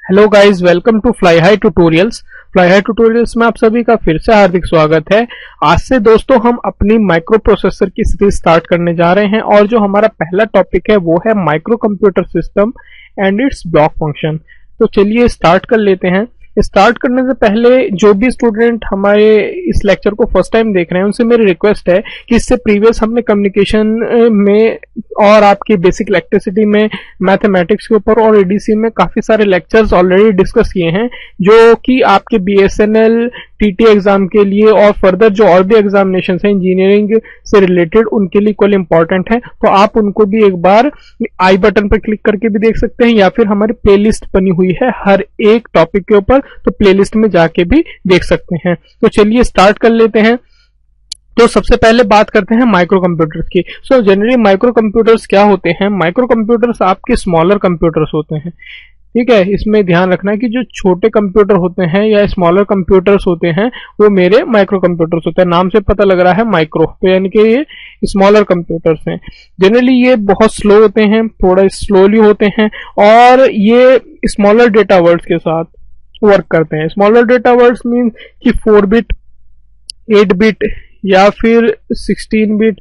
Hello guys, welcome to Fly High tutorials. Fly High tutorials में आप सभी का फिर से हार्दिक स्वागत है। आज से दोस्तों हम अपनी माइक्रो प्रोसेसर की सीरीज स्टार्ट करने जा रहे हैं और जो हमारा पहला टॉपिक है वो है micro computer system and it's block function. तो चलिए स्टार्ट कर लेते हैं। स्टार्ट करने से पहले जो भी स्टूडेंट हमारे इस लेक्चर को फर्स्ट टाइम देख रहे हैं उनसे मेरी रिक्वेस्ट है कि इससे प्रीवियस हमने कम्युनिकेशन में और आपकी बेसिक इलेक्ट्रिसिटी में, मैथमेटिक्स के ऊपर और एडीसी में काफी सारे लेक्चर्स ऑलरेडी डिस्कस किए हैं जो कि आपके बीएसएनएल टीटी एग्जाम के लिए और फर्दर जो और भी एग्जामिनेशन है इंजीनियरिंग से रिलेटेड उनके लिए इक्वल इंपॉर्टेंट है। तो आप उनको भी एक बार आई बटन पर क्लिक करके भी देख सकते हैं या फिर हमारी प्लेलिस्ट बनी हुई है हर एक टॉपिक के ऊपर, तो प्लेलिस्ट में जाके भी देख सकते हैं। तो चलिए स्टार्ट कर लेते हैं। तो सबसे पहले बात करते हैं माइक्रो कंप्यूटर्स की। सो जनरली माइक्रो कंप्यूटर्स क्या होते हैं? माइक्रो कंप्यूटर्स आपके स्मॉलर कंप्यूटर्स होते हैं, ठीक है। इसमें ध्यान रखना है कि जो छोटे कंप्यूटर होते हैं या स्मॉलर कंप्यूटर्स होते हैं वो मेरे माइक्रो कंप्यूटर्स होते हैं। नाम से पता लग रहा है माइक्रो, तो यानी कि ये स्मॉलर कंप्यूटर्स हैं। जनरली ये बहुत स्लो होते हैं, थोड़ा स्लोली होते हैं और ये स्मॉलर डेटा वर्ड्स के साथ वर्क करते हैं। स्मॉलर डेटा वर्ड्स मीन कि 4 बिट, 8 बिट या फिर 16 बिट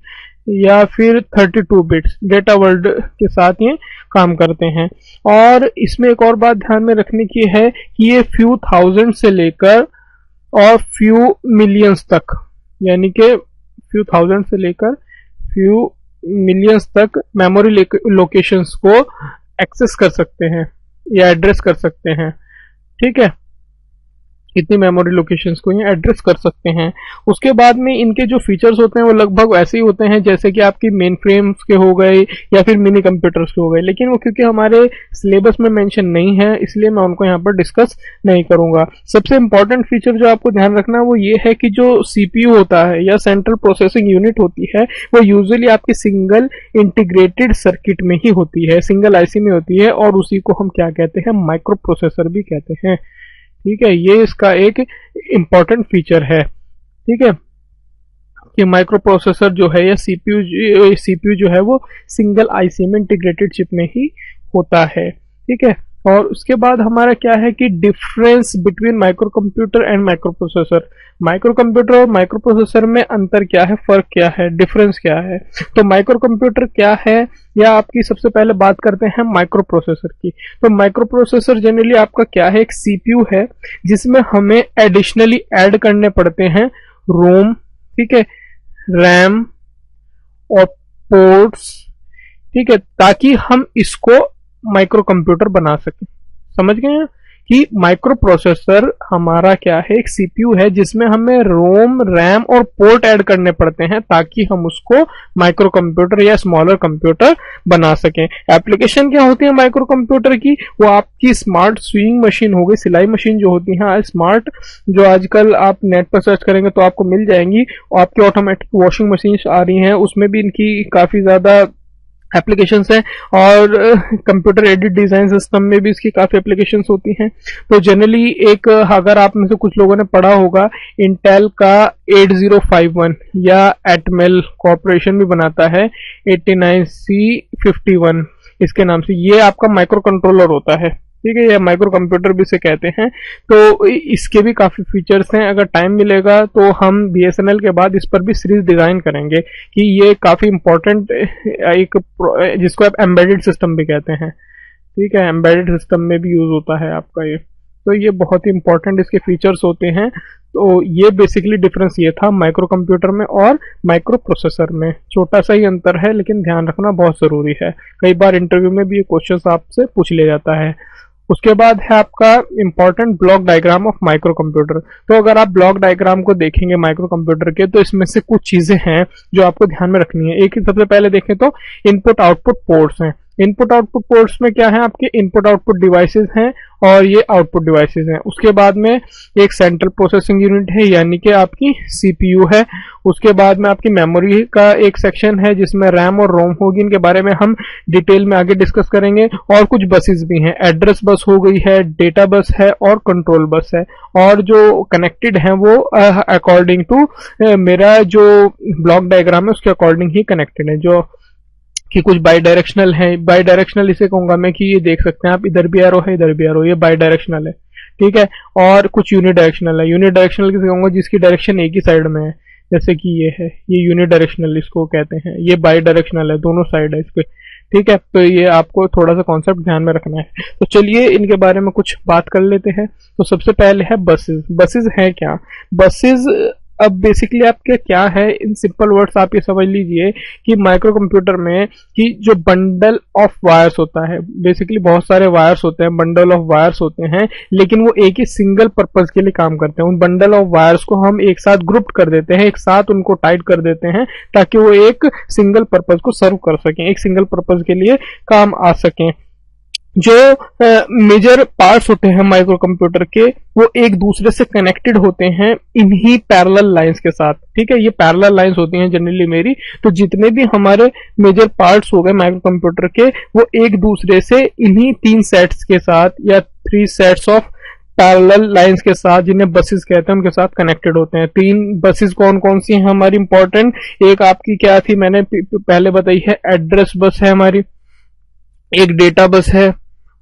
या फिर 32 बिट्स डेटा वर्ड के साथ ये काम करते हैं। और इसमें एक और बात ध्यान में रखने की है कि ये फ्यू थाउजेंड से लेकर और फ्यू मिलियंस तक, यानी कि फ्यू थाउजेंड से लेकर फ्यू मिलियंस तक मेमोरी लोकेशंस को एक्सेस कर सकते हैं या एड्रेस कर सकते हैं, ठीक है। इतनी मेमोरी लोकेशंस को ये एड्रेस कर सकते हैं। उसके बाद में इनके जो फीचर्स होते हैं वो लगभग वैसे ही होते हैं जैसे कि आपकी मेन फ्रेम्स के हो गए या फिर मिनी कंप्यूटर्स के हो गए, लेकिन वो क्योंकि हमारे सिलेबस में मेंशन नहीं है इसलिए मैं उनको यहाँ पर डिस्कस नहीं करूंगा। सबसे इंपॉर्टेंट फीचर जो आपको ध्यान रखना है वो ये है कि जो सीपीयू होता है या सेंट्रल प्रोसेसिंग यूनिट होती है वो यूजुअली आपकी सिंगल इंटीग्रेटेड सर्किट में ही होती है, सिंगल आईसी में होती है और उसी को हम क्या कहते हैं? माइक्रो प्रोसेसर भी कहते हैं, ठीक है। ये इसका एक इंपॉर्टेंट फीचर है, ठीक है, कि माइक्रो प्रोसेसर जो है या सीपीयू जो है वो सिंगल आईसी में इंटीग्रेटेड चिप में ही होता है, ठीक है। और उसके बाद हमारा क्या है कि difference between micro computer and micro processor. Micro computer और माइक्रो प्रोसेसर में अंतर क्या है, फर्क क्या है, डिफरेंस क्या है? तो माइक्रो कंप्यूटर क्या है या आपकी सबसे पहले बात करते हैं माइक्रो प्रोसेसर की। तो माइक्रो प्रोसेसर जनरली आपका क्या है? एक सीपीयू है जिसमें हमें एडिशनली ऐड करने पड़ते हैं रोम, ठीक है, रैम और पोर्ट्स, ठीक है, ताकि हम इसको माइक्रो कंप्यूटर बना सके। समझ गए हैं कि माइक्रो प्रोसेसर हमारा क्या है? एक सीपीयू है जिसमें हमें रोम, रैम और पोर्ट ऐड करने पड़ते हैं ताकि हम उसको माइक्रो कंप्यूटर या स्मॉलर कंप्यूटर बना सकें। एप्लीकेशन क्या होती है माइक्रो कंप्यूटर की? वो आपकी स्मार्ट स्विंग मशीन हो गई, सिलाई मशीन जो होती है स्मार्ट, जो आजकल आप नेट पर सर्च करेंगे तो आपको मिल जाएंगी। आपकी ऑटोमेटिक वॉशिंग मशीन आ रही हैं, उसमें भी इनकी काफी ज्यादा एप्लीकेशंस हैं और कंप्यूटर एडेड डिजाइन सिस्टम में भी इसकी काफी एप्लीकेशंस होती हैं। तो जनरली एक, अगर आप में से कुछ लोगों ने पढ़ा होगा, इंटेल का 8051 या एटमेल कॉर्पोरेशन भी बनाता है 89C51 इसके नाम से, ये आपका माइक्रो कंट्रोलर होता है, ठीक है, या माइक्रो कंप्यूटर भी इसे कहते हैं। तो इसके भी काफी फीचर्स हैं। अगर टाइम मिलेगा तो हम बीएसएनएल के बाद इस पर भी सीरीज डिजाइन करेंगे कि ये काफी इंपॉर्टेंट एक, जिसको आप एम्बेडेड सिस्टम भी कहते हैं, ठीक है, एम्बेडेड सिस्टम में भी यूज होता है आपका ये। तो ये बहुत ही इंपॉर्टेंट इसके फीचर्स होते हैं। तो ये बेसिकली डिफरेंस ये था माइक्रो कंप्यूटर में और माइक्रो प्रोसेसर में। छोटा सा ही अंतर है लेकिन ध्यान रखना बहुत जरूरी है, कई बार इंटरव्यू में भी ये क्वेश्चंस आपसे पूछ लिया जाता है। उसके बाद है आपका important block diagram of micro computer. तो अगर आप ब्लॉक डायग्राम को देखेंगे माइक्रो कंप्यूटर के तो इसमें से कुछ चीजें हैं जो आपको ध्यान में रखनी है। एक ही सबसे पहले देखें तो इनपुट आउटपुट पोर्ट्स हैं। इनपुट आउटपुट पोर्ट्स में क्या है? आपके इनपुट आउटपुट डिवाइसेस हैं और ये आउटपुट डिवाइसेस हैं। उसके बाद में एक सेंट्रल प्रोसेसिंग यूनिट है यानी कि आपकी सीपीयू है। उसके बाद में आपकी मेमोरी का एक सेक्शन है जिसमें रैम और रोम होगी, इनके बारे में हम डिटेल में आगे डिस्कस करेंगे। और कुछ बसेस भी हैं, एड्रेस बस हो गई है, डेटा बस है और कंट्रोल बस है। और जो कनेक्टेड है वो अकॉर्डिंग टू मेरा जो ब्लॉक डायग्राम है उसके अकॉर्डिंग ही कनेक्टेड है। जो कि कुछ बाई डायरेक्शनल है। बाई डायरेक्शनल इसे कहूंगा मैं कि ये देख सकते हैं आप, इधर भी एरो है इधर भी एरो, ये बाई डायरेक्शनल है, ठीक है। और कुछ यूनि डायरेक्शनल है। यूनि डायरेक्शनल किसे कहूंगा, जिसकी डायरेक्शन एक ही साइड में है, जैसे कि ये है, ये यूनि डायरेक्शनल इसको कहते हैं। ये बाई डायरेक्शनल है, दोनों साइड है इसके, ठीक है। तो ये आपको थोड़ा सा कॉन्सेप्ट ध्यान में रखना है। तो चलिए इनके बारे में कुछ बात कर लेते हैं। तो सबसे पहले है बसेस। बसेस है क्या? बसेस अब बेसिकली आपके क्या है, इन सिंपल वर्ड्स आप ये समझ लीजिए कि माइक्रो कंप्यूटर में कि जो बंडल ऑफ वायर्स होता है, बेसिकली बहुत सारे वायर्स होते हैं, बंडल ऑफ वायर्स होते हैं, लेकिन वो एक ही सिंगल पर्पज के लिए काम करते हैं। उन बंडल ऑफ वायर्स को हम एक साथ ग्रुप कर देते हैं, एक साथ उनको टाइट कर देते हैं ताकि वो एक सिंगल पर्पज को सर्व कर सकें, एक सिंगल पर्पज के लिए काम आ सकें। जो मेजर पार्ट्स होते हैं माइक्रो कंप्यूटर के, वो एक दूसरे से कनेक्टेड होते हैं इन्हीं पैरेलल लाइंस के साथ, ठीक है। ये पैरेलल लाइंस होती हैं जनरली मेरी। तो जितने भी हमारे मेजर पार्ट्स हो गए माइक्रो कंप्यूटर के, वो एक दूसरे से इन्हीं 3 सेट्स के साथ या 3 सेट्स ऑफ पैरेलल लाइंस के साथ, जिन्हें बसेस कहते हैं, उनके साथ कनेक्टेड होते हैं। 3 बसेस कौन कौन सी हैं हमारी इंपॉर्टेंट? एक आपकी क्या थी, मैंने पहले बताई है, एड्रेस बस है हमारी, एक डेटा बस है,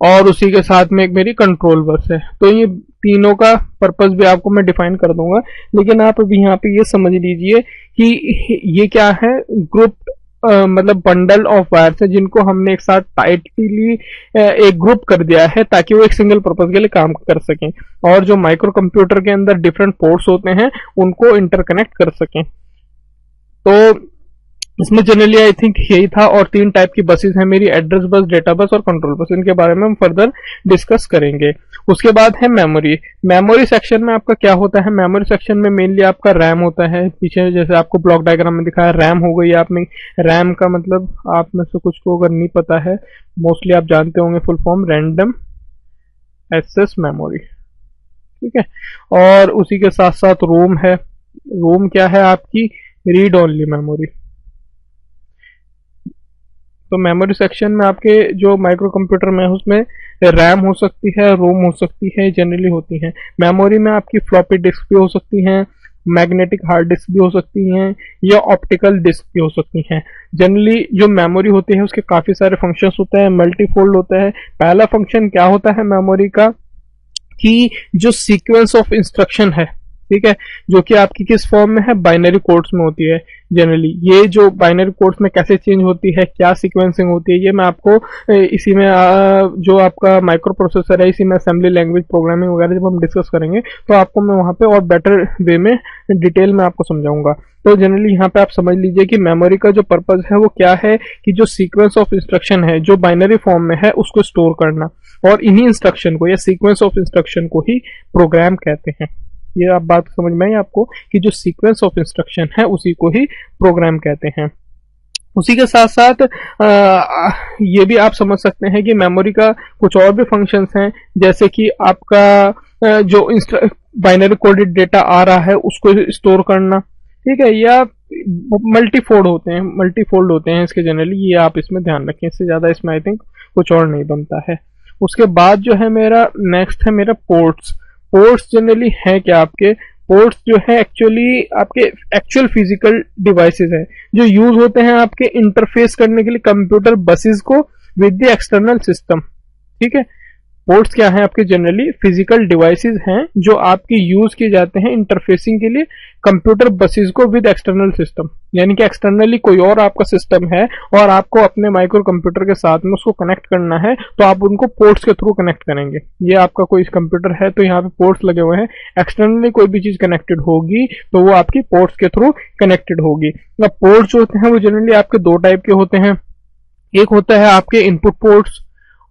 और उसी के साथ में एक मेरी कंट्रोल बस है। तो ये तीनों का पर्पस भी आपको मैं डिफाइन कर दूंगा, लेकिन आप अभी यहाँ पे ये समझ लीजिए कि ये क्या है, ग्रुप मतलब बंडल ऑफ वायर्स है जिनको हमने एक साथ टाइटली एक ग्रुप कर दिया है ताकि वो एक सिंगल पर्पस के लिए काम कर सकें, और जो माइक्रो कंप्यूटर के अंदर डिफरेंट पोर्ट्स होते हैं उनको इंटरकनेक्ट कर सकें। तो इसमें जनरली आई थिंक यही था। और 3 टाइप की बसेस हैं मेरी, एड्रेस बस, डेटा बस और कंट्रोल बस। इनके बारे में हम फर्दर डिस्कस करेंगे। उसके बाद है मेमोरी। मेमोरी सेक्शन में आपका क्या होता है? मेमोरी सेक्शन में मेनली आपका रैम होता है। पीछे जैसे आपको ब्लॉक डायग्राम में दिखाया, रैम हो गई आप में। रैम का मतलब आप में से कुछ को अगर नहीं पता है, मोस्टली आप जानते होंगे full form, random access memory, ठीक है। और उसी के साथ साथ रोम है। रोम क्या है? आपकी रीड ओनली मेमोरी। तो मेमोरी सेक्शन में आपके जो माइक्रो कंप्यूटर में है उसमें रैम हो सकती है, रोम हो सकती है, जनरली होती है। मेमोरी में आपकी फ्लॉपी डिस्क भी हो सकती हैं, मैग्नेटिक हार्ड डिस्क भी हो सकती हैं, या ऑप्टिकल डिस्क भी हो सकती हैं। जनरली जो मेमोरी होती है उसके काफी सारे फंक्शंस होते हैं, मल्टीफोल्ड होता है। पहला फंक्शन क्या होता है मेमोरी का, कि जो सीक्वेंस ऑफ इंस्ट्रक्शन है, ठीक है, जो कि आपकी किस फॉर्म में है, बाइनरी कोड्स में होती है जनरली। ये जो बाइनरी कोड्स में कैसे चेंज होती है, क्या सीक्वेंसिंग होती है, ये मैं आपको इसी में जो आपका माइक्रो प्रोसेसर है, इसी में असेंबली लैंग्वेज प्रोग्रामिंग वगैरह जब हम डिस्कस करेंगे तो आपको मैं वहां पे और बेटर वे में डिटेल में आपको समझाऊंगा। तो जनरली यहाँ पे आप समझ लीजिए कि मेमोरी का जो पर्पज है वो क्या है, कि जो सीक्वेंस ऑफ इंस्ट्रक्शन है जो बाइनरी फॉर्म में है उसको स्टोर करना, और इन्हीं इंस्ट्रक्शन को या सीक्वेंस ऑफ इंस्ट्रक्शन को ही प्रोग्राम कहते हैं। ये आप बात समझ में आई आपको कि जो सीक्वेंस ऑफ इंस्ट्रक्शन है उसी को ही प्रोग्राम कहते हैं। उसी के साथ साथ ये भी आप समझ सकते हैं कि मेमोरी का कुछ और भी फंक्शंस हैं, जैसे कि आपका जो बाइनरी कोडेड डेटा आ रहा है उसको स्टोर करना, ठीक है, या मल्टीफोल्ड होते हैं इसके जनरली, ये आप इसमें ध्यान रखें। इससे ज्यादा इसमें आई थिंक कुछ और नहीं बनता है। उसके बाद जो है मेरा नेक्स्ट है मेरा पोर्ट्स। पोर्ट्स जनरली है क्या? आपके पोर्ट्स जो है एक्चुअली आपके एक्चुअल फिजिकल डिवाइसेस है जो यूज होते हैं आपके इंटरफेस करने के लिए कंप्यूटर बसेस को विद द एक्सटर्नल सिस्टम, ठीक है। पोर्ट्स क्या है? आपके जनरली फिजिकल डिवाइसेस हैं जो आपके यूज किए जाते हैं इंटरफेसिंग के लिए कंप्यूटर बसेस को विद एक्सटर्नल सिस्टम, यानी कि एक्सटर्नली कोई और आपका सिस्टम है और आपको अपने माइक्रो कंप्यूटर के साथ में उसको कनेक्ट करना है, तो आप उनको पोर्ट्स के थ्रू कनेक्ट करेंगे। ये आपका कोई कंप्यूटर है तो यहाँ पे पोर्ट्स लगे हुए हैं, एक्सटर्नली कोई भी चीज कनेक्टेड होगी तो वो आपकी पोर्ट्स के थ्रू कनेक्टेड होगी। अब पोर्ट्स जो होते हैं वो जनरली आपके 2 टाइप के होते हैं। एक होता है आपके इनपुट पोर्ट्स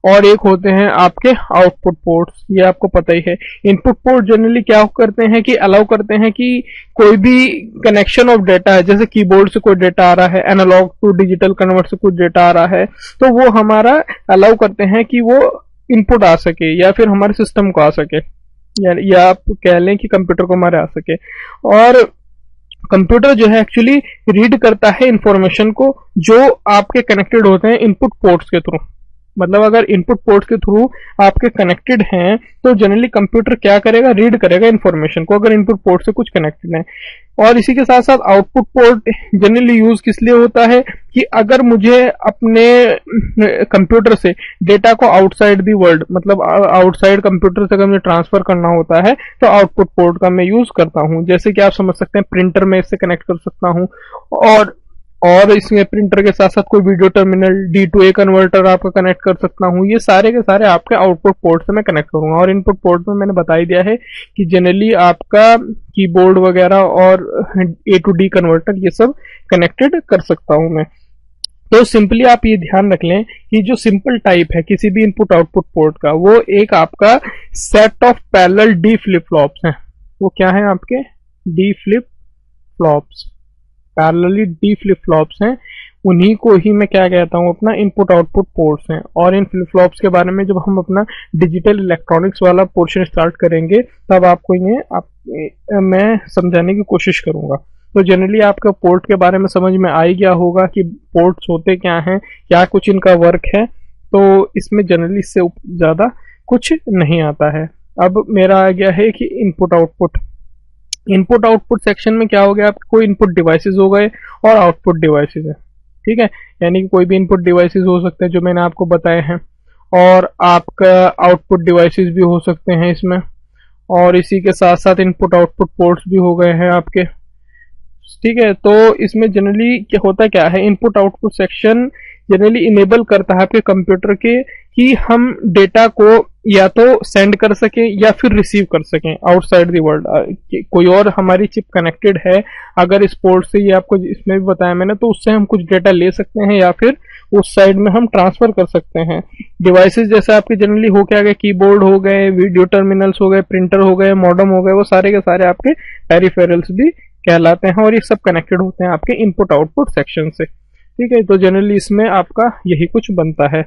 और एक होते हैं आपके आउटपुट पोर्ट्स। ये आपको पता ही है। इनपुट पोर्ट जनरली क्या करते हैं कि अलाउ करते हैं कि कोई भी कनेक्शन ऑफ डेटा है, जैसे कीबोर्ड से कोई डेटा आ रहा है, एनालॉग टू डिजिटल कन्वर्ट से कुछ डेटा आ रहा है, तो वो हमारा अलाउ करते हैं कि वो इनपुट आ सके या फिर हमारे सिस्टम को आ सके, या आप कह लें कि कंप्यूटर को हमारे आ सके। और कंप्यूटर जो है एक्चुअली रीड करता है इंफॉर्मेशन को जो आपके कनेक्टेड होते हैं इनपुट पोर्ट्स के थ्रू। मतलब अगर इनपुट पोर्ट के थ्रू आपके कनेक्टेड हैं तो जनरली कंप्यूटर क्या करेगा, रीड करेगा इन्फॉर्मेशन को, अगर इनपुट पोर्ट से कुछ कनेक्टेड है। और इसी के साथ साथ आउटपुट पोर्ट जनरली यूज किस लिए होता है कि अगर मुझे अपने कंप्यूटर से डेटा को आउटसाइड दी वर्ल्ड, मतलब आउटसाइड कंप्यूटर से अगर मुझे ट्रांसफर करना होता है तो आउटपुट पोर्ट का मैं यूज करता हूं। जैसे कि आप समझ सकते हैं प्रिंटर में इससे कनेक्ट कर सकता हूं, और इसमें प्रिंटर के साथ साथ कोई वीडियो टर्मिनल, D2A कन्वर्टर आपका कनेक्ट कर सकता हूँ। ये सारे के सारे आपके आउटपुट पोर्ट से मैं कनेक्ट करूंगा। और इनपुट पोर्ट में मैंने बता ही दिया है कि जनरली आपका कीबोर्ड वगैरह और A to D कन्वर्टर ये सब कनेक्टेड कर सकता हूं मैं। तो सिंपली आप ये ध्यान रख लें कि जो सिंपल टाइप है किसी भी इनपुट आउटपुट पोर्ट का, वो एक आपका set of parallel D flip flops हैं। वो क्या है आपके D flip flops, parallelly D flip flops हैं। उन्हीं को ही मैं क्या कहता हूँ, अपना इनपुट आउटपुट पोर्ट्स हैं। और इन फ्लिप फ्लॉप्स के बारे में जब हम अपना डिजिटल इलेक्ट्रॉनिक्स वाला पोर्शन स्टार्ट करेंगे तब आपको ये मैं समझाने की कोशिश करूंगा। तो जनरली आपका पोर्ट के बारे में समझ में आ ही गया होगा कि पोर्ट्स होते क्या हैं, क्या कुछ इनका वर्क है। तो इसमें जनरली इससे ज्यादा कुछ नहीं आता है। अब मेरा आ गया है कि इनपुट आउटपुट सेक्शन में क्या हो गया, आपके कोई इनपुट डिवाइसेस हो गए और आउटपुट डिवाइसेस है, ठीक है। यानी कि कोई भी इनपुट डिवाइसेस हो सकते हैं जो मैंने आपको बताए हैं, और आपका आउटपुट डिवाइसेस भी हो सकते हैं इसमें। और इसी के साथ साथ इनपुट आउटपुट पोर्ट्स भी हो गए हैं आपके, ठीक है। तो इसमें जनरली क्या होता क्या है, input output section generally enable करता है आपके कंप्यूटर के कि हम डेटा को या तो सेंड कर सकें या फिर रिसीव कर सकें आउटसाइड द वर्ल्ड। कोई और हमारी चिप कनेक्टेड है अगर इस पोर्ट से, ये आपको इसमें भी बताया मैंने, तो उससे हम कुछ डेटा ले सकते हैं या फिर उस साइड में हम ट्रांसफर कर सकते हैं। डिवाइसेस जैसे आपके जनरली हो क्या गए, कीबोर्ड हो गए, वीडियो टर्मिनल्स हो गए, प्रिंटर हो गए, मॉडेम हो गए, वो सारे के सारे आपके पेरिफेरल्स भी कहलाते हैं। और ये सब कनेक्टेड होते हैं आपके इनपुट आउटपुट सेक्शन से, ठीक है। तो जनरली इसमें आपका यही कुछ बनता है।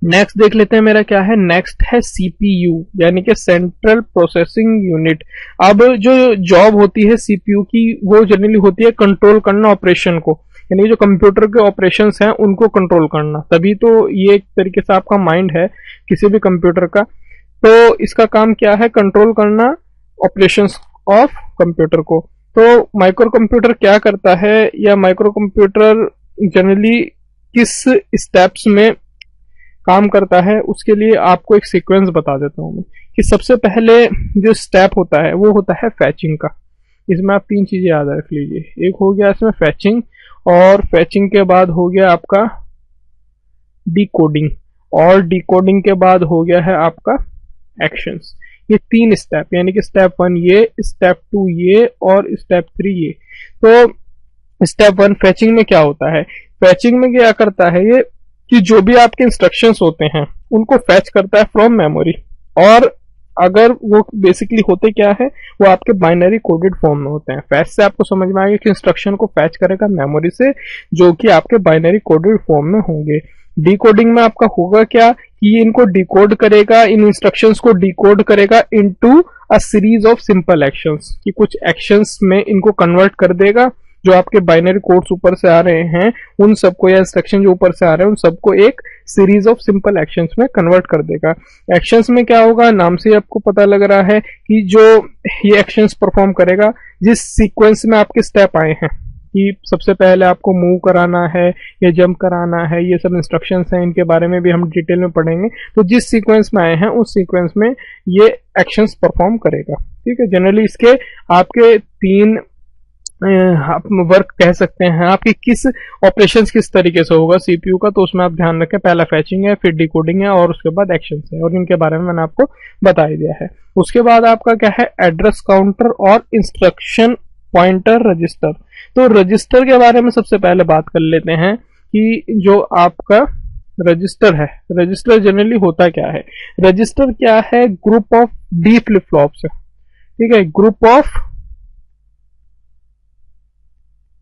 नेक्स्ट देख लेते हैं मेरा क्या है, नेक्स्ट है CPU यानी कि सेंट्रल प्रोसेसिंग यूनिट। अब जो जॉब होती है CPU की, वो जनरली होती है कंट्रोल करना ऑपरेशन को, यानी जो कंप्यूटर के ऑपरेशंस हैं उनको कंट्रोल करना। तभी तो ये एक तरीके से आपका माइंड है किसी भी कंप्यूटर का। तो इसका काम क्या है, कंट्रोल करना ऑपरेशंस ऑफ कंप्यूटर को। तो माइक्रो कंप्यूटर क्या करता है, या माइक्रो कंप्यूटर जनरली किस स्टेप्स में काम करता है, उसके लिए आपको एक सीक्वेंस बता देता हूं मैं कि सबसे पहले जो स्टेप होता है वो होता है फैचिंग का। इसमें आप तीन चीजें याद रख लीजिए, एक हो गया इसमें फैचिंग, और फैचिंग के बाद हो गया आपका डिकोडिंग, और डिकोडिंग के बाद हो गया है आपका एक्शंस। ये तीन स्टेप, यानी कि स्टेप 1 ये, स्टेप 2 ये, और स्टेप 3 ये। तो स्टेप 1 फैचिंग में क्या होता है, फैचिंग में क्या करता है ये कि जो भी आपके इंस्ट्रक्शंस होते हैं उनको फैच करता है फ्रॉम मेमोरी। और अगर वो बेसिकली होते क्या है, वो आपके बाइनरी कोडेड फॉर्म में होते हैं। फैच से आपको समझ में आएगा कि इंस्ट्रक्शन को फैच करेगा मेमोरी से, जो कि आपके बाइनरी कोडेड फॉर्म में होंगे। डिकोडिंग में आपका होगा क्या कि ये इनको डिकोड करेगा, इन इंस्ट्रक्शंस को डिकोड करेगा into a series of simple actions, कि कुछ एक्शंस में इनको कन्वर्ट कर देगा। जो आपके बाइनरी कोड्स ऊपर से आ रहे हैं उन सबको, या इंस्ट्रक्शन जो ऊपर से आ रहे हैं उन सबको एक सीरीज ऑफ सिंपल एक्शंस में कन्वर्ट कर देगा। एक्शंस में क्या होगा, नाम से आपको पता लग रहा है कि जो ये एक्शंस परफॉर्म करेगा जिस सीक्वेंस में आपके स्टेप आए हैं, कि सबसे पहले आपको मूव कराना है या जंप कराना है, ये सब इंस्ट्रक्शंस हैं, इनके बारे में भी हम डिटेल में पढ़ेंगे। तो जिस सीक्वेंस में आए हैं उस सीक्वेंस में ये एक्शंस परफॉर्म करेगा, ठीक है। जनरली इसके आपके तीन आप वर्क कह सकते हैं, आपकी किस ऑपरेशंस किस तरीके से होगा सीपीयू का, तो उसमें आप ध्यान रखें। पहला फैचिंग है, फिर डिकोडिंग है, और उसके बाद एक्शंस है, और इनके बारे में मैंने आपको बता ही दिया है। उसके बाद आपका क्या है, एड्रेस काउंटर और इंस्ट्रक्शन पॉइंटर रजिस्टर। तो रजिस्टर के बारे में सबसे पहले बात कर लेते हैं कि जो आपका रजिस्टर है, रजिस्टर जनरली होता क्या है। रजिस्टर क्या है, group of D flip flops है, ठीक है। Group of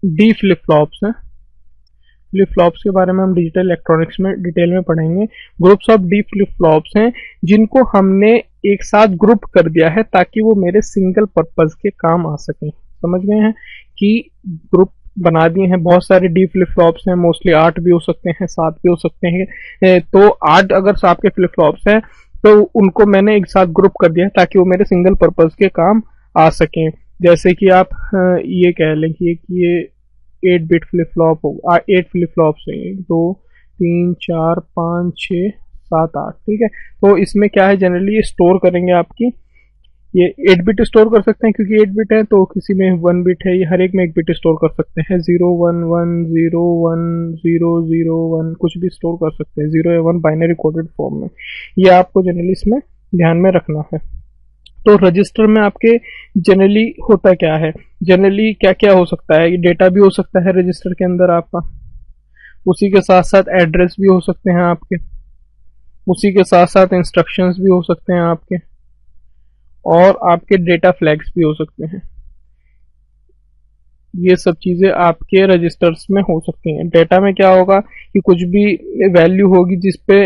D flip flops है। फ्लिप फ्लॉप्स के बारे में हम डिजिटल इलेक्ट्रॉनिक्स में डिटेल में पढ़ेंगे। Groups of D flip flops हैं जिनको हमने एक साथ ग्रुप कर दिया है ताकि वो मेरे सिंगल पर्पज के काम आ सकें। समझ गए हैं कि ग्रुप बना दिए हैं। बहुत सारे डी फ्लिप फ्लॉप्स हैं, मोस्टली 8 भी हो सकते हैं, 7 भी हो सकते हैं। तो 8 अगर आपके फ्लिप फ्लॉप्स हैं तो उनको मैंने एक साथ ग्रुप कर दिया ताकि वो मेरे सिंगल पर्पज के काम आ सकें। जैसे कि आप ये कह लें कि ये 8 बिट फ्लिप फ्लॉप होगा, 8 फ्लिप फ्लॉप्स हैं, 1 2 3 4 5 6 7 8, ठीक है। तो इसमें क्या है, जनरली ये स्टोर करेंगे आपकी, ये 8 बिट स्टोर कर सकते हैं क्योंकि 8 बिट है, तो किसी में 1 बिट है, ये हर एक में 1 बिट स्टोर कर सकते हैं। 0 1 1 0 1 0 0 1 कुछ भी स्टोर कर सकते हैं, 0 या 1 बाइनरी कोडेड फॉर्म में। ये आपको जनरली इसमें ध्यान में रखना है। तो रजिस्टर में आपके जनरली होता क्या है, जनरली क्या क्या हो सकता है, डेटा भी हो सकता है रजिस्टर के अंदर आपका, उसी के साथ साथ एड्रेस भी हो सकते हैं आपके, उसी के साथ साथ इंस्ट्रक्शंस भी हो सकते हैं आपके, और आपके डेटा फ्लैग्स भी हो सकते हैं। ये सब चीजें आपके रजिस्टर्स में हो सकती हैं। डेटा में क्या होगा कि कुछ भी वैल्यू होगी जिस पे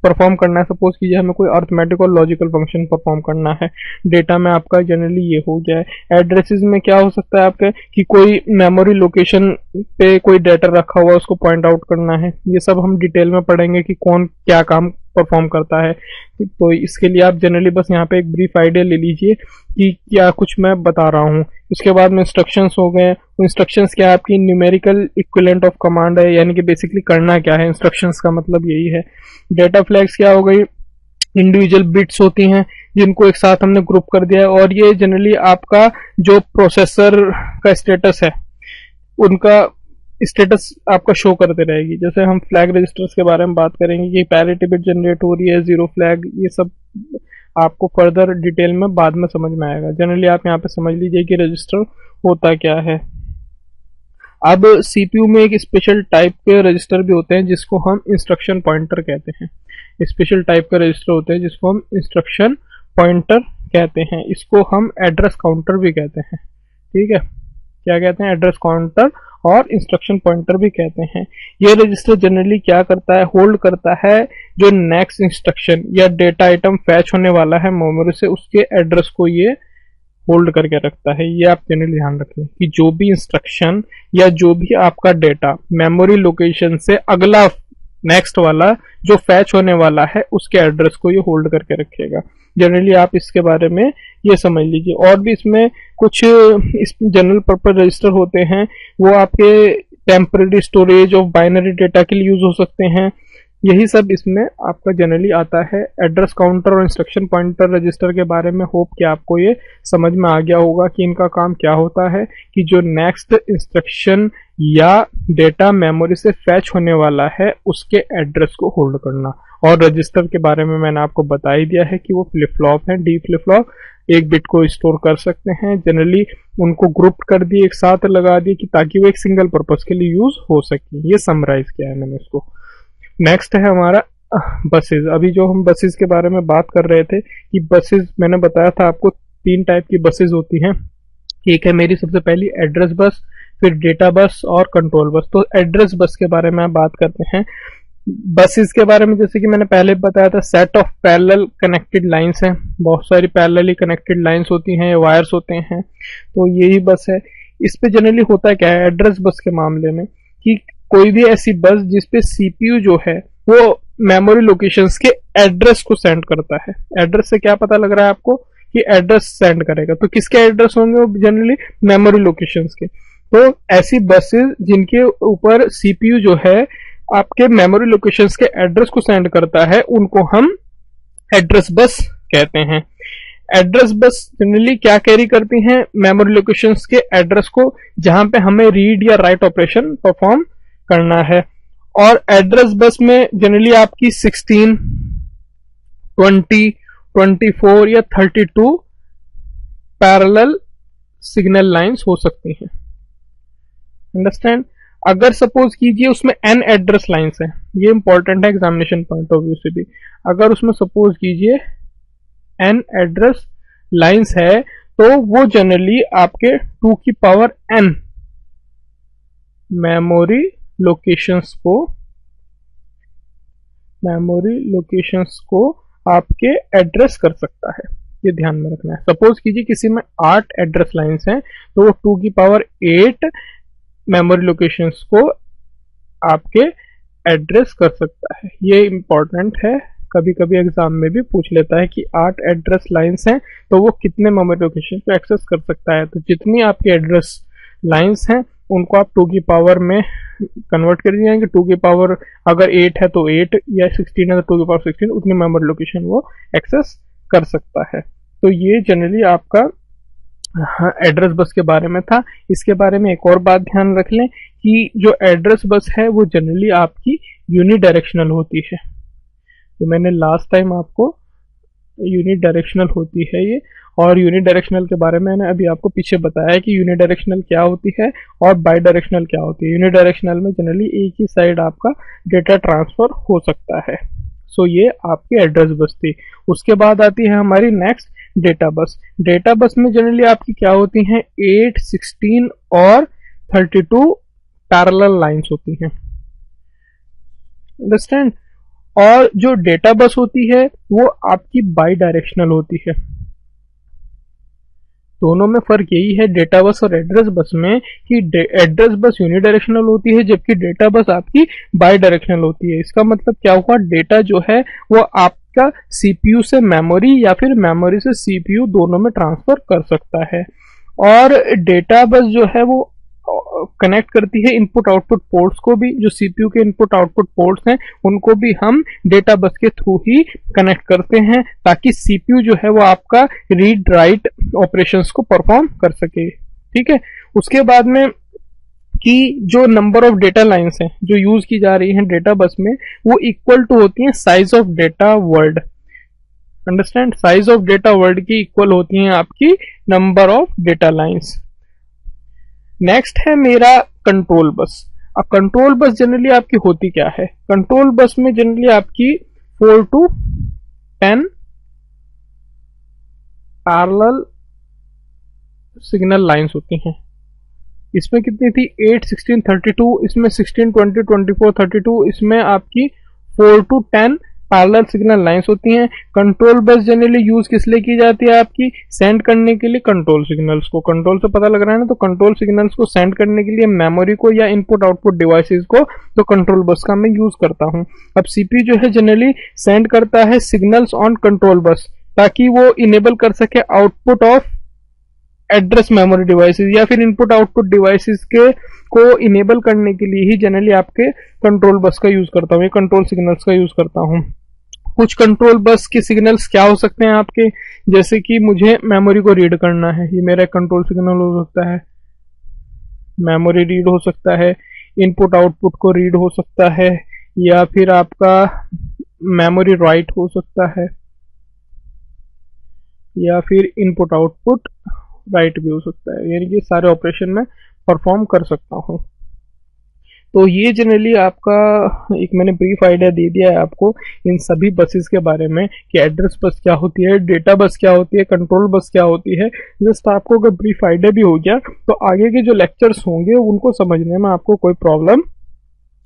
परफॉर्म करना है, सपोज कीजिए हमें कोई अर्थमेटिक और लॉजिकल फंक्शन परफॉर्म करना है, डेटा में आपका जनरली ये हो गया है। एड्रेसेस में क्या हो सकता है आपके कि कोई मेमोरी लोकेशन पे कोई डाटा रखा हुआ है, उसको पॉइंट आउट करना है। ये सब हम डिटेल में पढ़ेंगे कि कौन क्या काम परफॉर्म करता है। तो इसके लिए आप जनरली बस यहाँ पे एक ब्रीफ आइडिया ले लीजिए कि क्या कुछ मैं बता रहा हूँ। उसके बाद में इंस्ट्रक्शंस हो गए। इंस्ट्रक्शंस क्या है, आपकी न्यूमेरिकल इक्विवेलेंट ऑफ कमांड है, यानी कि बेसिकली करना क्या है, इंस्ट्रक्शंस का मतलब यही है। डेटा फ्लैग्स क्या हो गई, इंडिविजुअल बिट्स होती हैं जिनको एक साथ हमने ग्रुप कर दिया है, और ये जनरली आपका जो प्रोसेसर का स्टेटस है उनका स्टेटस आपका शो करते रहेगी। जैसे हम फ्लैग रजिस्टर्स के बारे में बात करेंगे कि पैरिटी बिट जनरेट हो रही है, जीरो फ्लैग, ये सब आपको फर्दर डिटेल में बाद में समझ में आएगा। जनरली आप यहाँ पे समझ लीजिए कि रजिस्टर होता क्या है। अब सीपीयू में एक स्पेशल टाइप के रजिस्टर भी होते हैं जिसको हम इंस्ट्रक्शन पॉइंटर कहते हैं। स्पेशल टाइप के रजिस्टर होते हैं जिसको हम इंस्ट्रक्शन पॉइंटर कहते हैं। इसको हम एड्रेस काउंटर भी कहते हैं, ठीक है। क्या कहते हैं, एड्रेस काउंटर और इंस्ट्रक्शन पॉइंटर भी कहते हैं। ये रजिस्टर जनरली क्या करता है, होल्ड करता है जो नेक्स्ट इंस्ट्रक्शन या डेटा आइटम फैच होने वाला है मेमोरी से, उसके एड्रेस को ये होल्ड करके रखता है। ये आप जनरली ध्यान रखें कि जो भी इंस्ट्रक्शन या जो भी आपका डेटा मेमोरी लोकेशन से अगला नेक्स्ट वाला जो फैच होने वाला है उसके एड्रेस को ये होल्ड करके रखेगा। जनरली आप इसके बारे में ये समझ लीजिए। और भी इसमें कुछ इस जनरल पर्पज रजिस्टर होते हैं, वो आपके temporary storage of binary data के लिए यूज हो सकते हैं। यही सब इसमें आपका जनरली आता है। एड्रेस काउंटर और इंस्ट्रक्शन पॉइंटर रजिस्टर के बारे में होप कि आपको ये समझ में आ गया होगा कि इनका काम क्या होता है कि जो नेक्स्ट इंस्ट्रक्शन या डेटा मेमोरी से फैच होने वाला है उसके एड्रेस को होल्ड करना। और रजिस्टर के बारे में मैंने आपको बता ही दिया है कि वो फ्लिप फ्लॉप है, डी फ्लिप फ्लॉप, एक बिट को स्टोर कर सकते हैं। जनरली उनको ग्रुप कर दिए, एक साथ लगा दिए कि ताकि वो एक सिंगल पर्पज के लिए यूज हो सके। ये समराइज किया है मैंने इसको। नेक्स्ट है हमारा बसेस। अभी जो हम बसेस के बारे में बात कर रहे थे कि बसेस, मैंने बताया था आपको 3 टाइप की बसेस होती हैं। एक है मेरी सबसे पहली एड्रेस बस, फिर डेटा बस और कंट्रोल बस। तो एड्रेस बस के बारे में बात करते हैं। बसेस के बारे में जैसे कि मैंने पहले बताया था, set of parallel connected lines हैं, बहुत सारी पैरेलली कनेक्टेड लाइंस होती हैं, वायर्स होते हैं, तो यही बस है। इस पे जनरली होता क्या है एड्रेस बस के मामले में कि कोई भी ऐसी बस जिसपे सीपीयू जो है वो मेमोरी लोकेशंस के एड्रेस को सेंड करता है। एड्रेस से क्या पता लग रहा है आपको कि एड्रेस सेंड करेगा, तो किसके एड्रेस होंगे वो जनरली मेमोरी लोकेशंस के। तो ऐसी बसेस जिनके ऊपर सीपीयू जो है आपके मेमोरी लोकेशंस के एड्रेस को सेंड करता है उनको हम एड्रेस बस कहते हैं। एड्रेस बस जनरली क्या कैरी करती हैं, मेमोरी लोकेशंस के एड्रेस को जहां पे हमें रीड या राइट ऑपरेशन परफॉर्म करना है। और एड्रेस बस में जनरली आपकी 16, 20, 24 या 32 पैरेलल सिग्नल लाइंस हो सकती हैं। अंडरस्टैंड। अगर सपोज कीजिए उसमें n एड्रेस लाइंस है, ये इंपॉर्टेंट है एग्जामिनेशन पॉइंट ऑफ व्यू से भी। अगर उसमें सपोज कीजिए n एड्रेस लाइंस है तो वो जनरली आपके 2 की पावर n मेमोरी लोकेशंस को आपके एड्रेस कर सकता है। ये ध्यान में रखना है। सपोज कीजिए किसी में 8 एड्रेस लाइंस हैं तो वो 2 की पावर 8 मेमोरी लोकेशंस को आपके एड्रेस कर सकता है। ये इम्पोर्टेंट है, कभी कभी एग्जाम में भी पूछ लेता है कि 8 एड्रेस लाइंस हैं तो वो कितने मेमोरी लोकेशन को एक्सेस कर सकता है। तो जितनी आपकी एड्रेस लाइंस हैं उनको आप 2 की पावर में कन्वर्ट कर दिए जाएंगे। 2 की पावर अगर 8 है तो 8 या 16 है तो 2 की पावर 16, उतनी मेमोरी लोकेशन वो एक्सेस कर सकता है। तो ये जनरली आपका एड्रेस बस के बारे में था। इसके बारे में एक और बात ध्यान रख लें कि जो एड्रेस बस है वो जनरली आपकी यूनिडायरेक्शनल होती है। तो मैंने लास्ट टाइम आपको यूनिडायरेक्शनल होती है ये, और यूनिडायरेक्शनल के बारे में मैंने अभी आपको पीछे बताया कि यूनिडायरेक्शनल क्या होती है और बाई डायरेक्शनल क्या होती है। यूनिडायरेक्शनल में जनरली एक ही साइड आपका डेटा ट्रांसफर हो सकता है। सो ये आपकी एड्रेस बस थी। उसके बाद आती है हमारी next data bus. Data bus में जनरली आपकी क्या होती हैं, 8, 16 और 32 पैरेलल लाइंस होती हैं। अंडरस्टैंड? और जो डेटा बस होती है वो आपकी बाई डायरेक्शनल होती है। दोनों में फर्क यही है डेटा बस और एड्रेस बस में कि एड्रेस बस यूनिडायरेक्शनल होती है जबकि डेटा बस आपकी बाई डायरेक्शनल होती है। इसका मतलब क्या हुआ, डेटा जो है वो आपका सीपीयू से मेमोरी या फिर मेमोरी से सीपीयू दोनों में ट्रांसफर कर सकता है। और डेटा बस जो है वो कनेक्ट करती है इनपुट आउटपुट पोर्ट्स को भी। जो सीपीयू के इनपुट आउटपुट पोर्ट्स हैं उनको भी हम डेटा बस के थ्रू ही कनेक्ट करते हैं ताकि सीपीयू जो है वो आपका रीड राइट ऑपरेशंस को परफॉर्म कर सके। ठीक है। उसके बाद में कि जो नंबर ऑफ डेटा लाइंस हैं जो यूज की जा रही हैं डेटा बस में वो इक्वल टू होती हैं size of data word. Understand? Size of data word की इक्वल होती हैं आपकी number of data lines. Next है मेरा कंट्रोल बस। अब कंट्रोल बस जनरली आपकी होती क्या है, कंट्रोल बस में जनरली आपकी 4 to 10 पैरेलल सिग्नल लाइंस होती हैं। इसमें कितनी थी, 8, 16, 32, इसमें 16, 20, 24, 32, इसमें आपकी 4 to 10 पैरेलल सिग्नल लाइंस होती हैं। कंट्रोल बस जनरली यूज किस लिए की जाती है, आपकी सेंड करने के लिए कंट्रोल सिग्नल्स को। कंट्रोल से पता लग रहा है ना, तो कंट्रोल सिग्नल्स को सेंड करने के लिए मेमोरी को या इनपुट आउटपुट डिवाइसेस को, तो कंट्रोल बस का मैं यूज करता हूं। अब सीपीयू जो है जनरली सेंड करता है सिग्नल्स ऑन कंट्रोल बस ताकि वो इनेबल कर सके output of address memory devices या फिर इनपुट आउटपुट डिवाइसेस के को इनेबल करने के लिए ही जनरली आपके कंट्रोल बस का यूज करता हूँ, ये कंट्रोल सिग्नल्स का यूज करता हूँ। कुछ कंट्रोल बस के सिग्नल्स क्या हो सकते हैं आपके, जैसे कि मुझे मेमोरी को रीड करना है, ये मेरा कंट्रोल सिग्नल हो सकता है। मेमोरी रीड हो सकता है, इनपुट आउटपुट को रीड हो सकता है, या फिर आपका मेमोरी राइट हो सकता है, या फिर इनपुट आउटपुट राइट भी हो सकता है। यानी कि सारे ऑपरेशन में परफॉर्म कर सकता हूँ। तो ये जनरली आपका एक मैंने ब्रीफ आइडिया दे दिया है आपको इन सभी बसेस के बारे में कि एड्रेस बस क्या होती है, डेटा बस क्या होती है, कंट्रोल बस क्या होती है। जस्ट आपको अगर ब्रीफ आइडिया भी हो गया तो आगे के जो लेक्चर्स होंगे उनको समझने में आपको कोई प्रॉब्लम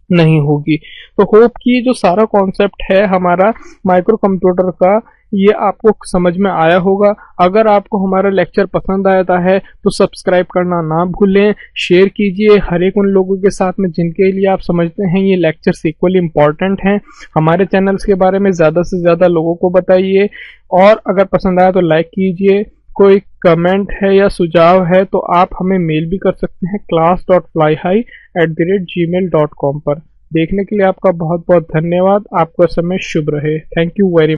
नहीं होगी। तो होप कि जो सारा कॉन्सेप्ट है हमारा माइक्रो कंप्यूटर का ये आपको समझ में आया होगा। अगर आपको हमारा लेक्चर पसंद आता है तो सब्सक्राइब करना ना भूलें, शेयर कीजिए हर एक उन लोगों के साथ में जिनके लिए आप समझते हैं ये लेक्चर्स इक्वली इम्पॉर्टेंट हैं। हमारे चैनल्स के बारे में ज़्यादा से ज़्यादा लोगों को बताइए, और अगर पसंद आया तो लाइक कीजिए। कोई कमेंट है या सुझाव है तो आप हमें मेल भी कर सकते हैं class.flyhigh@gmail.com पर। देखने के लिए आपका बहुत बहुत धन्यवाद। आपका समय शुभ रहे। Thank you very much.